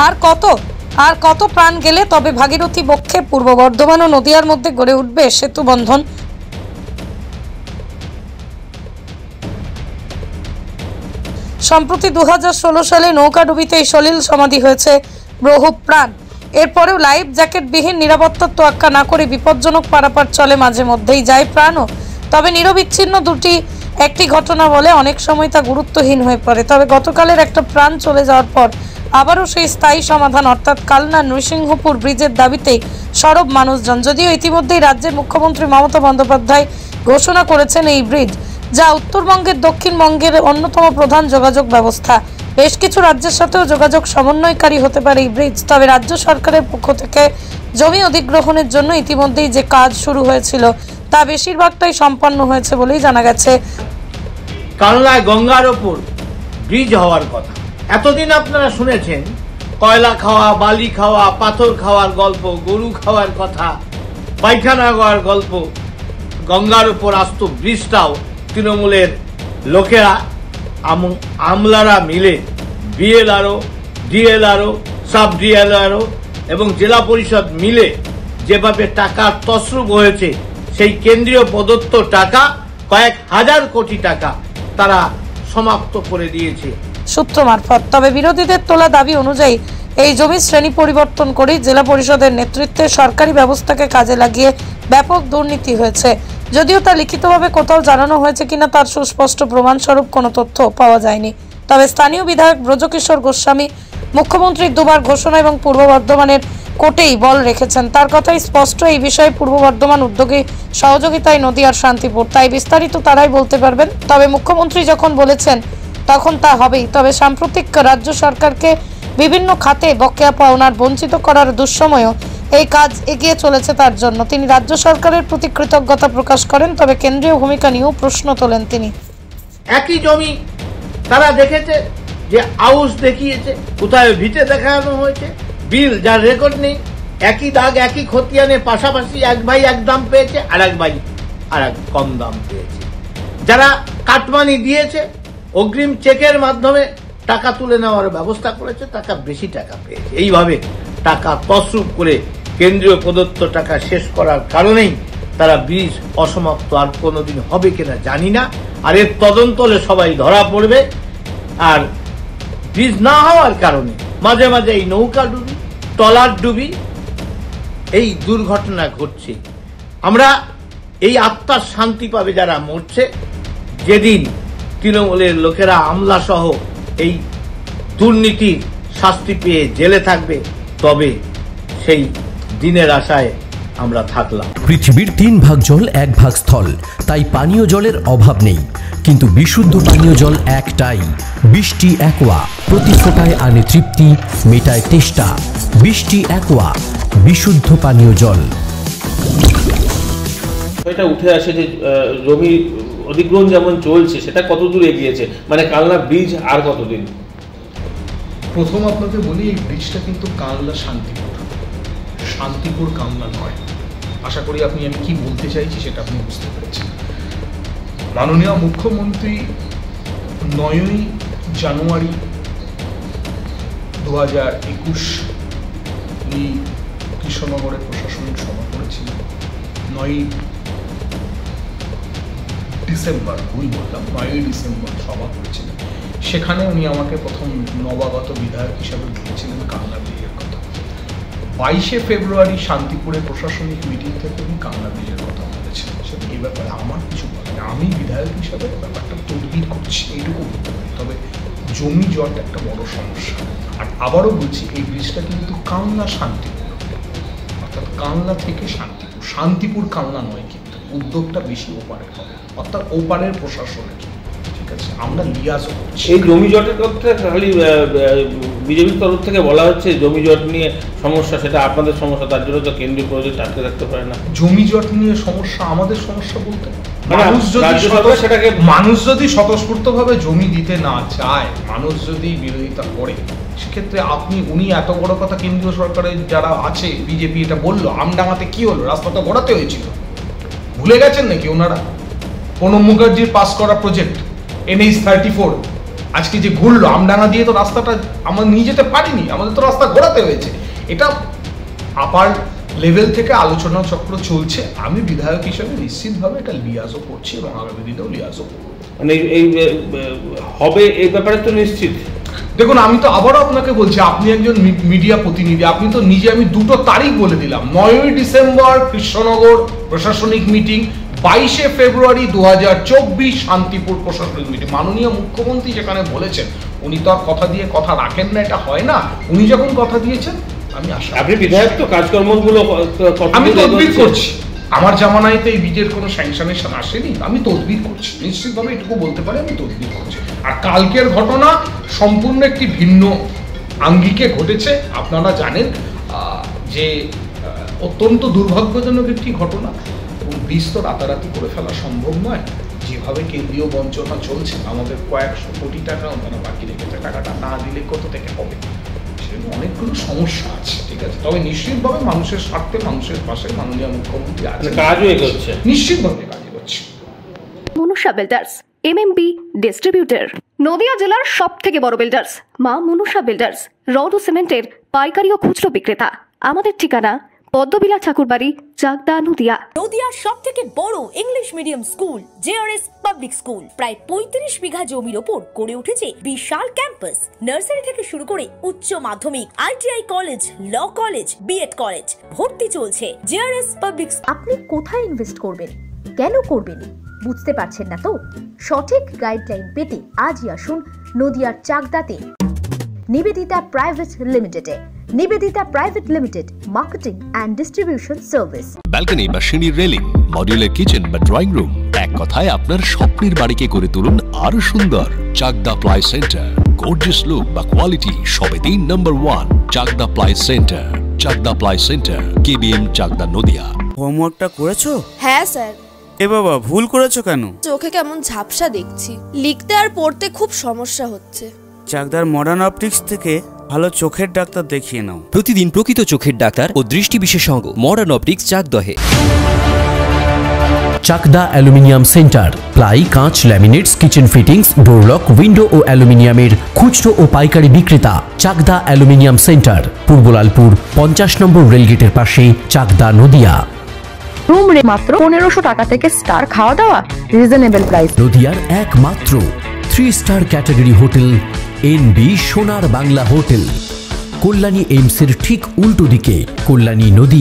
আর কত প্রাণ গেলে তবে ভাগীরথী বক্ষে পূর্ব বর্ধমান ও নদিয়ার মধ্যে গড়ে উঠবে সেতু বন্ধন। সম্প্রতি 2016 সালে নৌকাডুবিতে এই সলিল সমাধি হয়েছে বহু প্রাণ। এরপরেও লাইফ জ্যাকেটবিহীন নিরাপত্তার তোয়াক্কা না করে বিপজ্জনক পারাপার চলে, মাঝে মধ্যেই যায় প্রাণও। তবে নিরবিচ্ছিন্ন একটি ঘটনা বলে অনেক সময় তা গুরুত্বহীন হয়ে পড়ে। তবে গতকালের একটা প্রাণ চলে যাওয়ার পর আবারও সেই স্থায়ী সমাধান অর্থাৎ কালনা নৃসিংহপুর ব্রিজের দাবিতেই সরব মানুষজন। যদিও ইতিমধ্যেই রাজ্যের মুখ্যমন্ত্রী মমতা বন্দ্যোপাধ্যায় ঘোষণা করেছেন এই ব্রিজ, যা উত্তরবঙ্গের দক্ষিণবঙ্গের অন্যতম প্রধান যোগাযোগ ব্যবস্থা। বেশ কিছু রাজ্যের সাথেও যোগাযোগ সমন্বয়কারী হতে পারে এই ব্রিজ। তবে রাজ্য সরকারের পক্ষ থেকে জমি অধিগ্রহণের জন্য ইতিমধ্যেই যে কাজ শুরু হয়েছিল তা বেশিরভাগটাই সম্পন্ন হয়েছে বলেই জানা গেছে। কালনায় গঙ্গার ওপর ব্রিজ হওয়ার কথা এতদিন আপনারা শুনেছেন, কয়লা খাওয়া, বালি খাওয়া, পাথর খাওয়ার গল্প, গরু খাওয়ার কথা, পায়খানা খাওয়ার গল্প। গঙ্গার উপর আসত ব্রিজটাও তৃণমূলের লোকেরা, আমলারা মিলে বিএলআরও, ডিএলআরও, সাব ডিএলআরও এবং জেলা পরিষদ মিলে যেভাবে টাকার তছরূপ হয়েছে, সেই কেন্দ্রীয় প্রদত্ত টাকা কয়েক হাজার কোটি টাকা তারা সমাপ্ত করে দিয়েছে সূত্র মারফত। তবে বিরোধীদের তোলা দাবি অনুযায়ী এই জমির শ্রেণী পরিবর্তন করে জেলা পরিষদের নেতৃত্বে সরকারি ব্যবস্থাকে কাজে লাগিয়ে ব্যাপক দুর্নীতি হয়েছে। যদিও তা লিখিতভাবে কোথাও জানানো হয়েছে কিনা তার সুস্পষ্ট প্রমাণস্বরূপ কোনো তথ্য পাওয়া যায়নি। তবে স্থানীয় বিধায়ক ব্রজকিশোর গোস্বামী মুখ্যমন্ত্রীর দুবার ঘোষণা এবং পূর্ব বর্ধমানের কোর্টেই বল রেখেছেন। তার কথাই স্পষ্ট, এই বিষয়ে পূর্ব বর্ধমান উদ্যোগে সহযোগিতায় নদিয়ার শান্তিপুর, তাই বিস্তারিত তারাই বলতে পারবেন। তবে মুখ্যমন্ত্রী যখন বলেছেন তখন তা হবেই। তবে সাম্প্রতিক রাজ্য সরকারকে বিভিন্ন খাতে বকেয়া পাওনার বঞ্চিত করার দুঃসময়েও এই কাজ এগিয়ে চলেছে। তার জন্য তিনি রাজ্য সরকারের প্রতি কৃতজ্ঞতা প্রকাশ করেন। তবে কেন্দ্রীয় ভূমিকা নিয়েও প্রশ্ন তোলেন তিনি। একই জমি তারা দেখেছে যে আউস দেখিয়েছে, কোথায় ভিটে দেখানো হয়েছে, বিল যার রেকর্ড নেই, একই দাগ একই খতিয়ানে পাশাপাশি এক ভাই এক দাম পেয়েছে আর এক ভাই আর এক কম দাম পেয়েছে। যারা কাটমানি দিয়েছে, অগ্রিম চেকের মাধ্যমে টাকা তুলে নেওয়ার ব্যবস্থা করেছে, টাকা বেশি টাকা পেয়েছে। এইভাবে টাকা তছরূপ করে কেন্দ্রীয় প্রদত্ত টাকা শেষ করার কারণেই তারা ব্রিজ অসমাপ্ত আর কোনোদিন হবে কিনা জানি না। আর এর তদন্ত হলে সবাই ধরা পড়বে। আর ব্রিজ না হওয়ার কারণে মাঝে মাঝে এই নৌকা ডুবি, ট্রলার ডুবি, এই দুর্ঘটনা ঘটছে। আমরা এই আত্মার শান্তি পাবে যারা মরছে, যেদিন তৃণমূলের লোকেরা আমলা সহ এই দুর্নীতির শাস্তি পেয়ে জেলে থাকবে, তবে সেই দিনের আশায় আমরা থাকলাম। পৃথিবীর 3 ভাগ জল 1 ভাগ স্থল, তাই পানীয় জলের অভাব নেই। কিন্তু বিশুদ্ধ পানীয় জল একটাই, বৃষ্টি অ্যাকোয়া। প্রতি ফোঁটায় আনে তৃপ্তি, মেটায় তেষ্টা। বৃষ্টি অ্যাকোয়া, বিশুদ্ধ পানীয় জল। এটা উঠে আসে যে জমি অধিগ্রহণ যেমন চলছে, সেটা কত দূর এগিয়েছে, মানে কালনা ব্রিজ আর কতদিন? প্রথম আপনাকে বলি, এই ব্রিজটা কিন্তু কালনা শান্তিপুর কালনা নয়। আশা করি আমি কি বলতে চাইছি সেটা আপনি বুঝতে পেরেছেন। মাননীয় মুখ্যমন্ত্রী 9ই জানুয়ারি 2021 উনি কৃষ্ণনগরে প্রশাসনিক সভা করেছিলেন। 9ই ডিসেম্বর, ভুল বললাম, 9ই ডিসেম্বর সভা করেছিলেন। সেখানে উনি আমাকে প্রথম নবাগত বিধায়ক হিসাবে বলেছিলেন কালনা ব্রিজের কথা। 22শে ফেব্রুয়ারি শান্তিপুরে প্রশাসনিক মিটিং থেকে উনি কালনা ব্রিজের কথা বলেছিলেন। সেটা এই ব্যাপারে আমার কিছু বলে না, আমি বিধায়ক হিসাবে ব্যাপারটা তদবির করছি, এইটুকু বলতে পারি। তবে জমি জট একটা বড় সমস্যা। আর আবারও বলছি, এই ব্রিজটা কিন্তু কালনা শান্তিপুর, অর্থাৎ কালনা থেকে শান্তিপুর, শান্তিপুর কালনা নয়, কিন্তু উদ্যোগটা বেশি ওপারের হবে, অর্থাৎ ওপারের প্রশাসনের। ঠিক আছে, আমরা লিয়াজও করছি। এই জমি জটের কথা খালি বিজেপির তরফ থেকে বলা হচ্ছে জমি জট নিয়ে সমস্যা, সেটা আপনাদের সমস্যা, তার জন্য তো কেন্দ্রীয় প্রজেক্ট আটকে রাখতে পারে না। জমি জট নিয়ে সমস্যা আমাদের সমস্যা বলতে, মানুষ যদি স্বতঃস্ফূর্তভাবে জমি দিতে না চায়, মানুষ যদি বিরোধিতা করে, সেক্ষেত্রে উনি এত বড় কথা কেন্দ্রীয় সরকারের যারা আছে, বিজেপি এটা বললো, আমডাঙ্গাতে কি হলো, রাস্তা তো গড়াতে হয়েছিল, ভুলে গেছেন নাকি ওনারা? প্রণব মুখার্জির পাস করা প্রজেক্ট NH-34, আজকে যে ঘুরলো আমডাঙ্গা দিয়ে তো রাস্তাটা আমরা নিয়ে যেতে পারিনি, আমাদের তো রাস্তা ঘোরাতে হয়েছে। এটা আপার লেভেল থেকে আলোচনা চক্র চলছে। আমি বিধায়ক হিসেবে নিশ্চিতভাবে এটা লিয়াজও করছি এবং আগামী দিনেও লিয়াজও করবো। মানে এই হবে এই ব্যাপারে তো নিশ্চিত? দেখুন, আমি তো আবারও আপনাকে বলছি, আপনি একজন মিডিয়া প্রতিনিধি, আপনি তো নিজে, আমি দুটো তারিখ বলে দিলাম, 9ই ডিসেম্বর কৃষ্ণনগর প্রশাসনিক মিটিং, 22শে ফেব্রুয়ারি 2024 শান্তিপুর প্রশাসনিক মিটিং। মাননীয় মুখ্যমন্ত্রী যেখানে বলেছেন, উনি তো আর কথা দিয়ে কথা রাখেন না, এটা হয় না। উনি যখন কথা দিয়েছেন আমি আশা, আপনি বিধায়ক তো কাজকর্মগুলো আমি তদবির করছি। আমার জামানায় তো এই বীজের কোনো স্যাংশনেশন আসেনি, আমি তদবির করছি, নিশ্চিতভাবে এটুকু বলতে পারি আমি তদবির করছি। আর কালকের ঘটনা সম্পূর্ণ একটি ভিন্ন আঙ্গিকে ঘটেছে। আপনারা জানেন যে অত্যন্ত দুর্ভাগ্যজনক একটি ঘটনা, এবং বীজ তো রাতারাতি করে ফেলা সম্ভব নয়। যেভাবে কেন্দ্রীয় বঞ্চনা চলছে, আমাদের কয়েকশো কোটি টাকা ওনারা বাকি রেখেছে, টাকাটা না দিলে কত থেকে হবে, অনেকগুলো সমস্যা আছে, ঠিক আছে। তবে নিশ্চিতভাবে মানুষের স্বার্থে, মানুষের পাশে মাননীয় মুখ্যমন্ত্রী আছে, কাজও এগোচ্ছে, নিশ্চিতভাবে কাজ এগোচ্ছে। Manusha builders, MMB distributor, Nadia জেলার সব থেকে বড় বিল্ডার্স মা মনুষা বিল্ডার্স, রড ও সিমেন্টের পাইকারি ও খুচরো বিক্রেতা। আমাদের ঠিকানা পদ্মবিলা ঠাকুরবাড়ি, চাকদা, নদিয়া। নদিয়ার সব থেকে বড় English medium school JRS public school, প্রায় 35 বিঘা জমির ওপর গড়ে উঠেছে বিশাল ক্যাম্পাস। নার্সারি থেকে শুরু করে উচ্চ মাধ্যমিক, ITI college, law college, BEd college, ভর্তি চলছে। JRS public. আপনি কোথায় ইনভেস্ট করবেন, কেন করবেন, বুঝতে পারছেন না তো? সঠিক গাইডলাইন পেতে আজই আসুন নদিয়ার চাকদাতে নিবেদিতা প্রাইভেট লিমিটেডে। Nivedita private limited, marketing and distribution service. Balcony বা সিঁড়ির রেলিং, মডিউলার কিচেন বা ড্রয়িং রুম, এক কথায় আপনার স্বপ্নের বাড়িকে করে তুলুন আরো সুন্দর। Chakdah ply centre, gorgeous look বা কোয়ালিটি সবে 3 number 1 Chakdah ply centre. Chakdah ply centre, KBM, Chakdah, Nadia. হোমওয়ার্কটা করেছো? হ্যাঁ স্যার। এ বাবা, ভুল করেছো কেন? চোখে কেমন ঝাপসা দেখছি, লিখতে আর পড়তে খুব সমস্যা হচ্ছে। চাকদার মডার্ন অপটিক্স থেকে ভালো চোখের ডাক্তার দেখিয়ে নাও। প্রতিদিন প্রকৃত চোখের ডাক্তার ও দৃষ্টি বিশেষজ্ঞ মডার্ন অপটিক্স, চাকদহে। চাকদা অ্যালুমিনিয়াম সেন্টার, প্লাই, কাঁচ, laminates, kitchen fittings, door lock, window ও অ্যালুমিনিয়ামের খুচরো ও পাইকারি বিক্রেতা। Chakdah aluminium centre, Purbalalpur 50 number রেলগেটের পাশে, চাকদা, নদিয়া। রুম রে মাত্র 1500 টাকা থেকে স্টার, খাওয়া দাওয়া রিজনেবল প্রাইস। নদিয়ার একমাত্র 3 স্টার ক্যাটাগরি হোটেল NB সোনার বাংলা হোটেল, কল্যাণী এইমসের ঠিক উল্টো দিকে, কল্যাণী, নদিয়া।